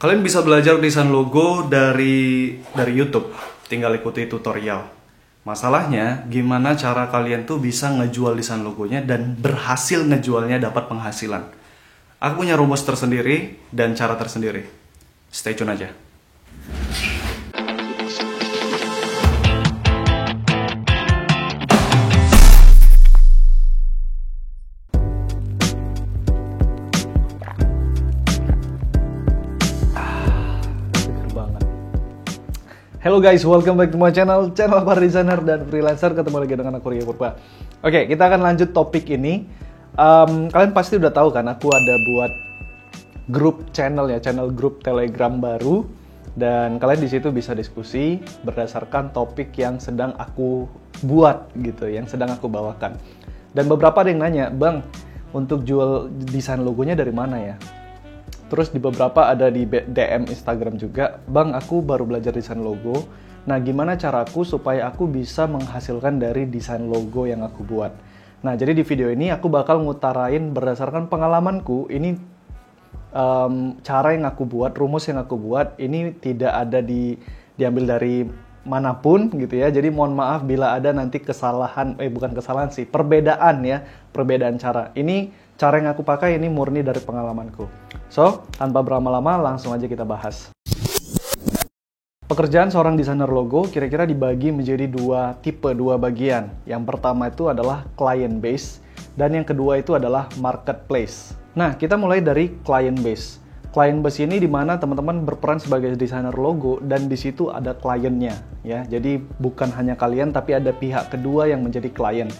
Kalian bisa belajar desain logo dari YouTube, tinggal ikuti tutorial. Masalahnya, gimana cara kalian tuh bisa ngejual desain logonya dan berhasil ngejualnya dapat penghasilan. Aku punya rumus tersendiri dan cara tersendiri. Stay tune aja. Hello guys, welcome back to my channel para designer dan freelancer. Ketemu lagi dengan aku Ria Purba. Oke, kita akan lanjut topik ini. Kalian pasti udah tahu kan, aku ada buat grup channel grup Telegram baru, dan kalian di situ bisa diskusi berdasarkan topik yang sedang aku buat gitu, yang sedang aku bawakan. Dan beberapa ada yang nanya, "Bang, untuk jual desain logonya dari mana ya?" Terus di beberapa ada di DM Instagram juga, "Bang, aku baru belajar desain logo. Nah, gimana caraku supaya aku bisa menghasilkan dari desain logo yang aku buat?" Nah, jadi di video ini aku bakal ngutarain berdasarkan pengalamanku. Ini cara yang aku buat, rumus yang aku buat, ini tidak ada diambil dari manapun gitu ya. Jadi mohon maaf bila ada nanti kesalahan, bukan kesalahan sih, perbedaan cara. Ini cara yang aku pakai ini murni dari pengalamanku. So, tanpa berlama-lama langsung aja kita bahas. Pekerjaan seorang desainer logo kira-kira dibagi menjadi dua bagian. Yang pertama itu adalah client base, dan yang kedua itu adalah marketplace. Nah, kita mulai dari client base. Client base ini di mana teman-teman berperan sebagai desainer logo dan di situ ada kliennya ya. Jadi bukan hanya kalian tapi ada pihak kedua yang menjadi klien.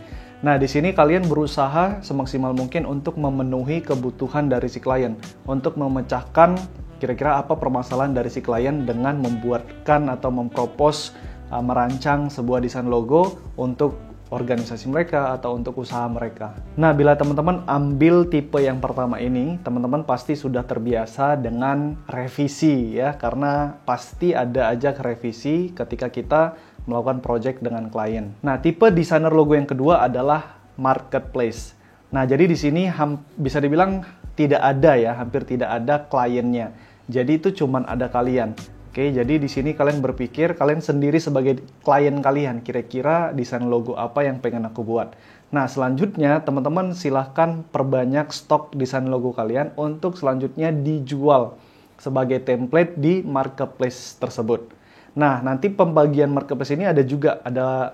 Nah, di sini kalian berusaha semaksimal mungkin untuk memenuhi kebutuhan dari si klien, untuk memecahkan kira-kira apa permasalahan dari si klien dengan membuatkan atau mempropos merancang sebuah desain logo untuk organisasi mereka atau untuk usaha mereka. Nah, bila teman-teman ambil tipe yang pertama ini, teman-teman pasti sudah terbiasa dengan revisi ya, karena pasti ada aja revisi ketika kita melakukan project dengan klien. Nah, tipe desainer logo yang kedua adalah marketplace. Nah, jadi di sini bisa dibilang hampir tidak ada kliennya. Jadi itu cuman ada kalian. Oke, jadi di sini kalian berpikir, kalian sendiri sebagai klien kalian, kira-kira desain logo apa yang pengen aku buat. Nah, selanjutnya teman-teman silahkan perbanyak stok desain logo kalian untuk selanjutnya dijual sebagai template di marketplace tersebut. Nah, nanti pembagian marketplace ini ada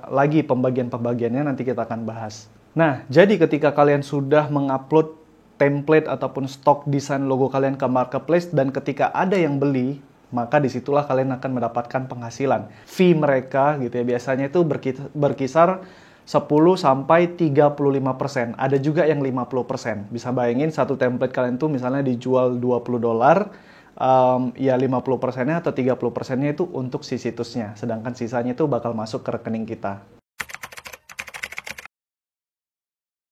lagi pembagiannya nanti kita akan bahas. Nah, jadi ketika kalian sudah mengupload template ataupun stok desain logo kalian ke marketplace dan ketika ada yang beli, maka disitulah kalian akan mendapatkan penghasilan. Fee mereka gitu ya, biasanya itu berkisar 10 sampai 35%. Ada juga yang 50%. Bisa bayangin satu template kalian tuh misalnya dijual $20, ya 50%-nya atau 30%-nya itu untuk si situsnya, sedangkan sisanya itu bakal masuk ke rekening kita.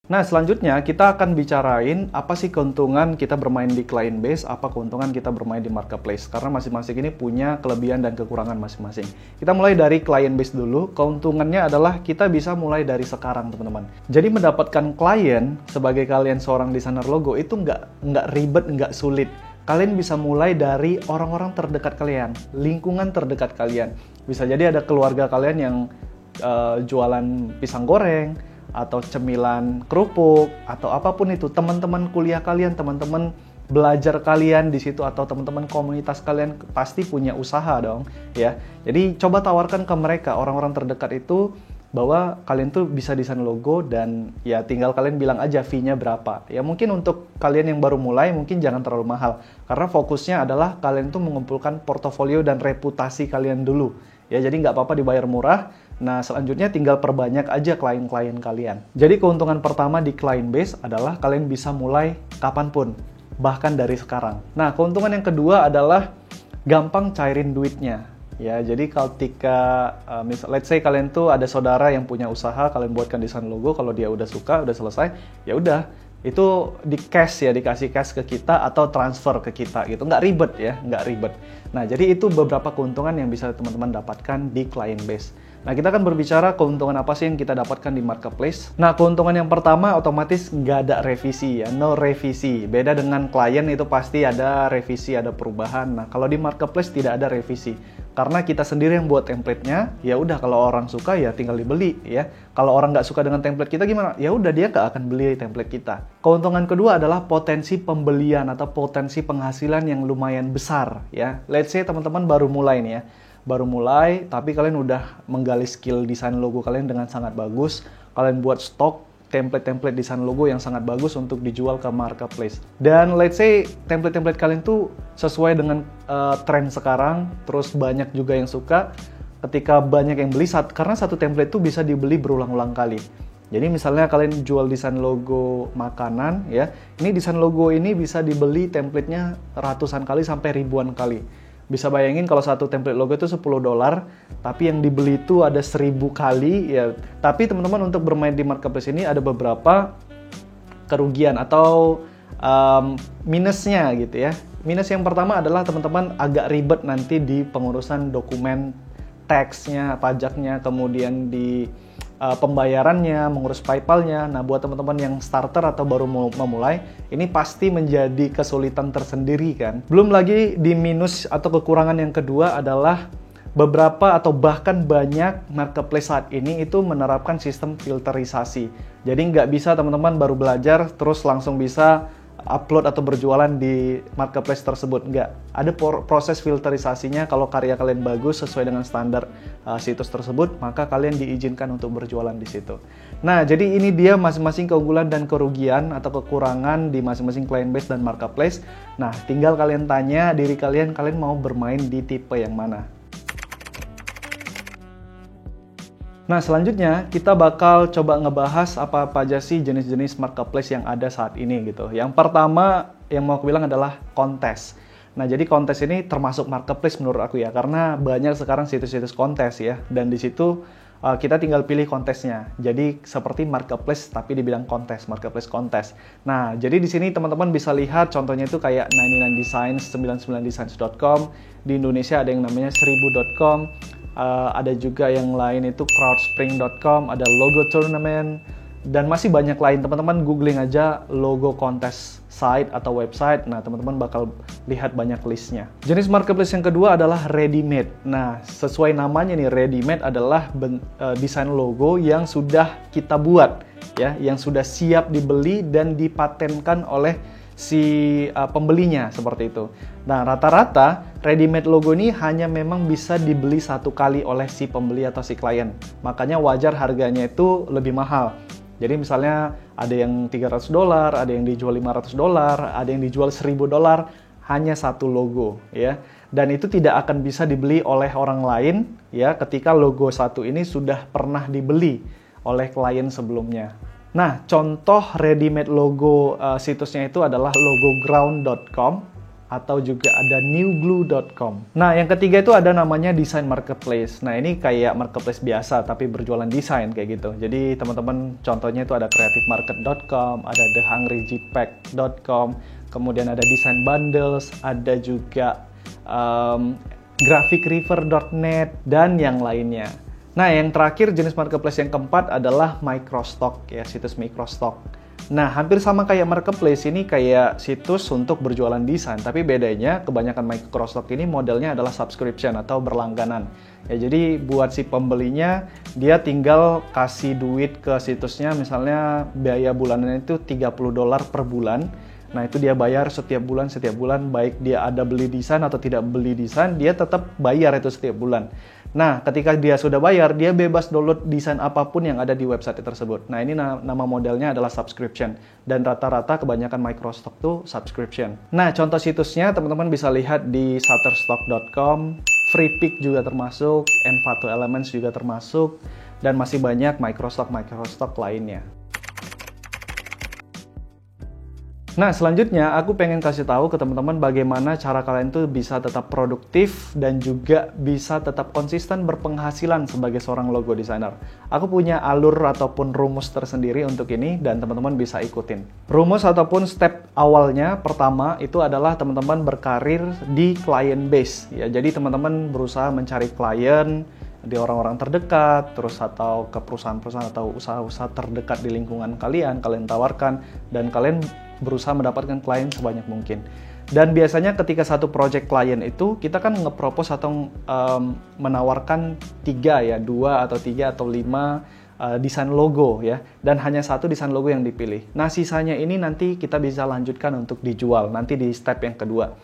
Nah, selanjutnya kita akan bicarain apa sih keuntungan kita bermain di client base, apa keuntungan kita bermain di marketplace, karena masing-masing ini punya kelebihan dan kekurangan masing-masing. Kita mulai dari client base dulu. Keuntungannya adalah kita bisa mulai dari sekarang, teman-teman. Jadi mendapatkan klien sebagai kalian seorang desainer logo itu nggak ribet, nggak sulit. Kalian bisa mulai dari orang-orang terdekat kalian, lingkungan terdekat kalian. Bisa jadi ada keluarga kalian yang jualan pisang goreng, atau cemilan kerupuk, atau apapun itu. Teman-teman kuliah kalian, teman-teman belajar kalian di situ, atau teman-teman komunitas kalian pasti punya usaha dong, ya. Jadi coba tawarkan ke mereka, orang-orang terdekat itu, bahwa kalian tuh bisa desain logo dan ya tinggal kalian bilang aja fee-nya berapa. Ya mungkin untuk kalian yang baru mulai mungkin jangan terlalu mahal, karena fokusnya adalah kalian tuh mengumpulkan portofolio dan reputasi kalian dulu. Ya, jadi nggak apa-apa dibayar murah. Nah, selanjutnya tinggal perbanyak aja klien-klien kalian. Jadi keuntungan pertama di client base adalah kalian bisa mulai kapanpun, bahkan dari sekarang. Nah, keuntungan yang kedua adalah gampang cairin duitnya. Ya, jadi ketika let's say kalian tuh ada saudara yang punya usaha, kalian buatkan desain logo, kalau dia udah suka, udah selesai, ya udah, itu dikasih cash ke kita atau transfer ke kita gitu. Nggak ribet ya, nggak ribet. Nah, jadi itu beberapa keuntungan yang bisa teman-teman dapatkan di client base. Nah, kita akan berbicara keuntungan apa sih yang kita dapatkan di marketplace. Nah, keuntungan yang pertama otomatis nggak ada revisi ya, no revisi. Beda dengan klien itu pasti ada revisi, ada perubahan. Nah, kalau di marketplace tidak ada revisi. Karena kita sendiri yang buat template-nya, ya udah kalau orang suka ya tinggal dibeli ya. Kalau orang nggak suka dengan template kita gimana? Ya udah dia nggak akan beli template kita. Keuntungan kedua adalah potensi pembelian atau potensi penghasilan yang lumayan besar ya. Let's say teman-teman baru mulai nih ya. Baru mulai, tapi kalian udah menggali skill desain logo kalian dengan sangat bagus. Kalian buat stok template-template desain logo yang sangat bagus untuk dijual ke marketplace. Dan let's say template-template kalian tuh sesuai dengan tren sekarang, terus banyak juga yang suka. Ketika banyak yang beli, karena satu template tuh bisa dibeli berulang-ulang kali. Jadi misalnya kalian jual desain logo makanan ya, ini desain logo ini bisa dibeli template-nya ratusan kali sampai ribuan kali. Bisa bayangin kalau satu template logo itu $10, tapi yang dibeli itu ada 1000 kali ya. Tapi teman-teman untuk bermain di marketplace ini ada beberapa kerugian atau minusnya gitu ya. Minus yang pertama adalah teman-teman agak ribet nanti di pengurusan dokumen tax-nya, pajaknya, kemudian di pembayarannya, mengurus PayPal-nya. Nah, buat teman-teman yang starter atau baru memulai, ini pasti menjadi kesulitan tersendiri kan. Belum lagi di minus atau kekurangan yang kedua adalah beberapa atau bahkan banyak marketplace saat ini itu menerapkan sistem filterisasi. Jadi nggak bisa teman-teman baru belajar terus langsung bisa upload atau berjualan di marketplace tersebut. Enggak, ada proses filterisasinya. Kalau karya kalian bagus sesuai dengan standar situs tersebut, maka kalian diizinkan untuk berjualan di situ. Nah, jadi ini dia masing-masing keunggulan dan kerugian atau kekurangan di masing-masing client base dan marketplace. Nah, tinggal kalian tanya diri kalian mau bermain di tipe yang mana. Nah, selanjutnya kita bakal coba ngebahas apa-apa aja sih jenis-jenis marketplace yang ada saat ini gitu. Yang pertama yang mau aku bilang adalah kontes. Nah, jadi kontes ini termasuk marketplace menurut aku ya, karena banyak sekarang situs-situs kontes ya, dan di situ kita tinggal pilih kontesnya. Jadi seperti marketplace tapi dibilang kontes, marketplace kontes. Nah, jadi di sini teman-teman bisa lihat contohnya itu kayak 99 Designs, 99designs.com. Di Indonesia ada yang namanya 1000.com. Ada juga yang lain itu crowdspring.com, ada logo tournament, dan masih banyak lain. Teman-teman googling aja logo kontes site atau website, nah teman-teman bakal lihat banyak listnya. Jenis marketplace yang kedua adalah ready-made. Nah, sesuai namanya nih, ready-made adalah desain logo yang sudah kita buat ya, yang sudah siap dibeli dan dipatenkan oleh si pembelinya seperti itu. Nah, rata-rata ready-made logo ini hanya memang bisa dibeli satu kali oleh si pembeli atau si klien. Makanya wajar harganya itu lebih mahal. Jadi misalnya ada yang $300, ada yang dijual $500, ada yang dijual $1000, hanya satu logo ya. Dan itu tidak akan bisa dibeli oleh orang lain ya ketika logo satu ini sudah pernah dibeli oleh klien sebelumnya. Nah, contoh ready-made logo situsnya itu adalah logoground.com atau juga ada newglue.com. Nah, yang ketiga itu ada namanya design marketplace. Nah, ini kayak marketplace biasa tapi berjualan desain kayak gitu. Jadi, teman-teman contohnya itu ada creativemarket.com, ada thehungrygpack.com, kemudian ada design bundles, ada juga graphicriver.net dan yang lainnya. Nah, yang terakhir jenis marketplace yang keempat adalah microstock ya, situs microstock. Nah, hampir sama kayak marketplace, ini kayak situs untuk berjualan desain, tapi bedanya kebanyakan microstock ini modelnya adalah subscription atau berlangganan. Ya, jadi buat si pembelinya dia tinggal kasih duit ke situsnya, misalnya biaya bulanannya itu $30 per bulan. Nah, itu dia bayar setiap bulan, baik dia ada beli desain atau tidak beli desain, dia tetap bayar itu setiap bulan. Nah, ketika dia sudah bayar, dia bebas download desain apapun yang ada di website tersebut. Nah, ini nama modelnya adalah subscription. Dan rata-rata kebanyakan microstock tuh subscription. Nah, contoh situsnya teman-teman bisa lihat di shutterstock.com, Freepik juga termasuk, Envato Elements juga termasuk, dan masih banyak microstock lainnya. Nah, selanjutnya aku pengen kasih tahu ke teman-teman bagaimana cara kalian tuh bisa tetap produktif dan juga bisa tetap konsisten berpenghasilan sebagai seorang logo designer. Aku punya alur ataupun rumus tersendiri untuk ini dan teman-teman bisa ikutin. Rumus ataupun step awalnya pertama itu adalah teman-teman berkarir di client base. Ya, jadi teman-teman berusaha mencari klien di orang-orang terdekat, terus atau ke perusahaan-perusahaan atau usaha-usaha terdekat di lingkungan kalian tawarkan, dan kalian berusaha mendapatkan klien sebanyak mungkin. Dan biasanya ketika satu project klien itu, kita kan nge-propose atau menawarkan 2 atau 3 atau 5 desain logo ya, dan hanya satu desain logo yang dipilih. Nah, sisanya ini nanti kita bisa lanjutkan untuk dijual nanti di step yang kedua.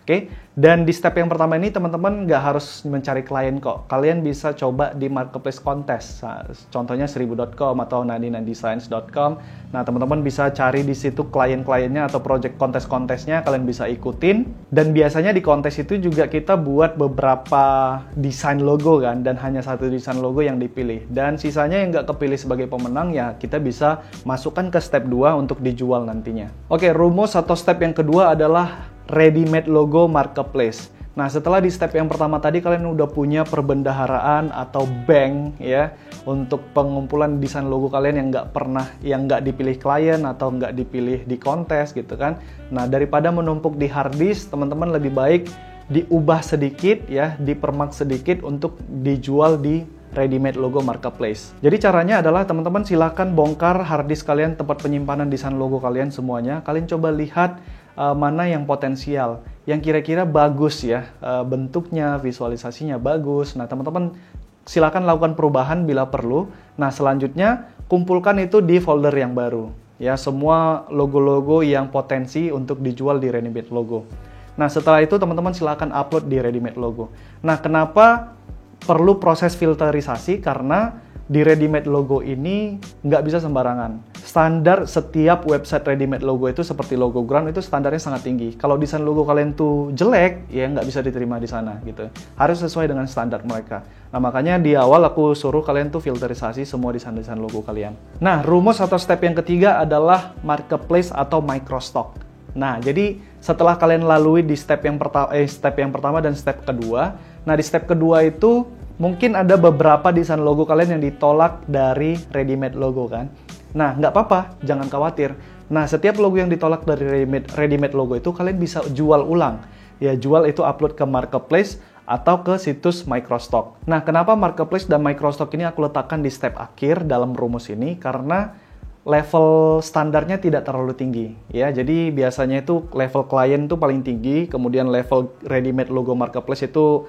Oke, dan di step yang pertama ini teman-teman nggak harus mencari klien kok. Kalian bisa coba di marketplace kontes. Nah, contohnya 1000.com atau 99designs.com. Nah, teman-teman bisa cari di situ klien-kliennya atau project kontes-kontesnya, kalian bisa ikutin. Dan biasanya di kontes itu juga kita buat beberapa desain logo kan, dan hanya satu desain logo yang dipilih. Dan sisanya yang nggak kepilih sebagai pemenang ya kita bisa masukkan ke step 2 untuk dijual nantinya. Oke, rumus atau step yang kedua adalah ready-made logo marketplace. Nah, setelah di step yang pertama tadi kalian udah punya perbendaharaan atau bank ya untuk pengumpulan desain logo kalian yang nggak dipilih klien atau nggak dipilih di kontes gitu kan. Nah, daripada menumpuk di hard disk, teman-teman lebih baik diubah sedikit ya, dipermak sedikit untuk dijual di ready-made logo marketplace. Jadi caranya adalah teman-teman silakan bongkar hard disk kalian, tempat penyimpanan desain logo kalian semuanya. Kalian coba lihat mana yang potensial, yang kira-kira bagus ya, bentuknya, visualisasinya bagus. Nah, teman-teman silakan lakukan perubahan bila perlu. Nah, selanjutnya kumpulkan itu di folder yang baru. Ya, semua logo-logo yang potensi untuk dijual di ready-made logo. Nah, setelah itu teman-teman silakan upload di ready-made logo. Nah, kenapa perlu proses filterisasi? Karena di ready-made logo ini nggak bisa sembarangan. Standar setiap website ready-made logo itu seperti logo ground itu standarnya sangat tinggi. Kalau desain logo kalian tuh jelek, ya nggak bisa diterima di sana gitu. Harus sesuai dengan standar mereka. Nah, makanya di awal aku suruh kalian tuh filterisasi semua desain-desain logo kalian. Nah, rumus atau step yang ketiga adalah marketplace atau microstock. Nah, jadi setelah kalian lalui di step yang pertama dan step kedua, nah di step kedua itu mungkin ada beberapa desain logo kalian yang ditolak dari ready-made logo kan. Nah, nggak apa-apa, jangan khawatir. Nah, setiap logo yang ditolak dari ready-made logo itu kalian bisa jual ulang. Ya, jual itu upload ke marketplace atau ke situs microstock. Nah, kenapa marketplace dan microstock ini aku letakkan di step akhir dalam rumus ini? Karena level standarnya tidak terlalu tinggi. Ya, jadi biasanya itu level klien itu paling tinggi, kemudian level ready-made logo marketplace itu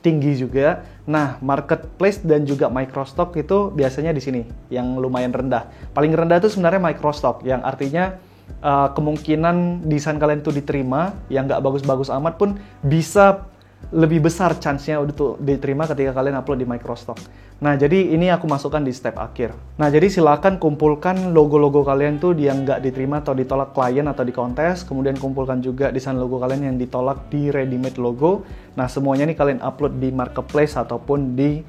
tinggi juga. Nah, marketplace dan juga microstock itu biasanya di sini yang lumayan rendah. Paling rendah itu sebenarnya microstock, yang artinya kemungkinan desain kalian itu diterima yang nggak bagus-bagus amat pun bisa lebih besar chance-nya untuk diterima ketika kalian upload di microstock. Nah, jadi ini aku masukkan di step akhir. Nah, jadi silakan kumpulkan logo-logo kalian tuh yang nggak diterima atau ditolak klien atau di kontes. Kemudian kumpulkan juga desain logo kalian yang ditolak di ready-made logo. Nah, semuanya ini kalian upload di marketplace ataupun di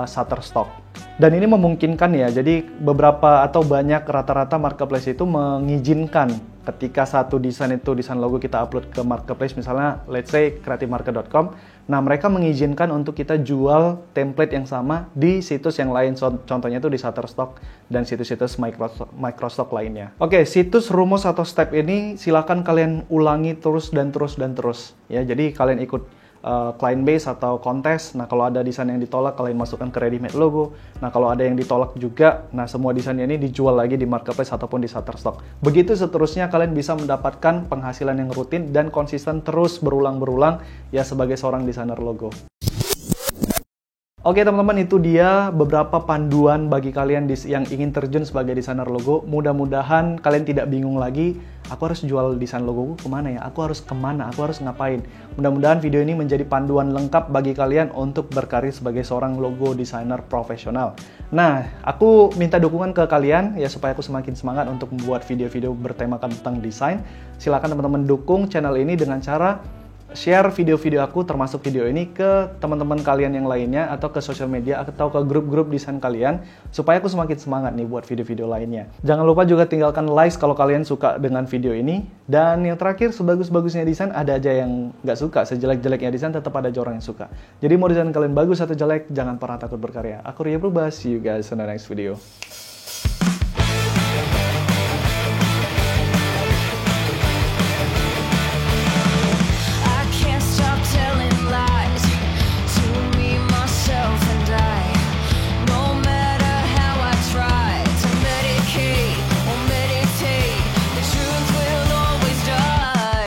Shutterstock. Dan ini memungkinkan ya, jadi beberapa atau banyak rata-rata marketplace itu mengizinkan ketika satu desain logo kita upload ke marketplace, misalnya let's say creativemarket.com. Nah, mereka mengizinkan untuk kita jual template yang sama di situs yang lain, contohnya itu di Shutterstock dan situs-situs microstock lainnya. Oke, situs rumus atau step ini silakan kalian ulangi terus dan terus ya. Jadi kalian ikut client base atau kontes. Nah, kalau ada desain yang ditolak, kalian masukkan ke ready-made logo. Nah, kalau ada yang ditolak juga, nah semua desainnya ini dijual lagi di marketplace ataupun di Shutterstock. Begitu seterusnya kalian bisa mendapatkan penghasilan yang rutin dan konsisten terus berulang-berulang ya sebagai seorang desainer logo. Oke teman-teman, itu dia beberapa panduan bagi kalian yang ingin terjun sebagai desainer logo. Mudah-mudahan kalian tidak bingung lagi, aku harus jual desain logoku kemana ya? Aku harus kemana? Aku harus ngapain? Mudah-mudahan video ini menjadi panduan lengkap bagi kalian untuk berkarir sebagai seorang logo desainer profesional. Nah, aku minta dukungan ke kalian ya supaya aku semakin semangat untuk membuat video-video bertemakan tentang desain. Silakan teman-teman dukung channel ini dengan cara share video-video aku termasuk video ini ke teman-teman kalian yang lainnya atau ke sosial media atau ke grup-grup desain kalian supaya aku semakin semangat nih buat video-video lainnya. Jangan lupa juga tinggalkan like kalau kalian suka dengan video ini. Dan yang terakhir, sebagus-bagusnya desain ada aja yang nggak suka, sejelek-jeleknya desain tetap ada aja orang yang suka. Jadi mau desain kalian bagus atau jelek, jangan pernah takut berkarya. Aku Ria Purba, see you guys in the next video.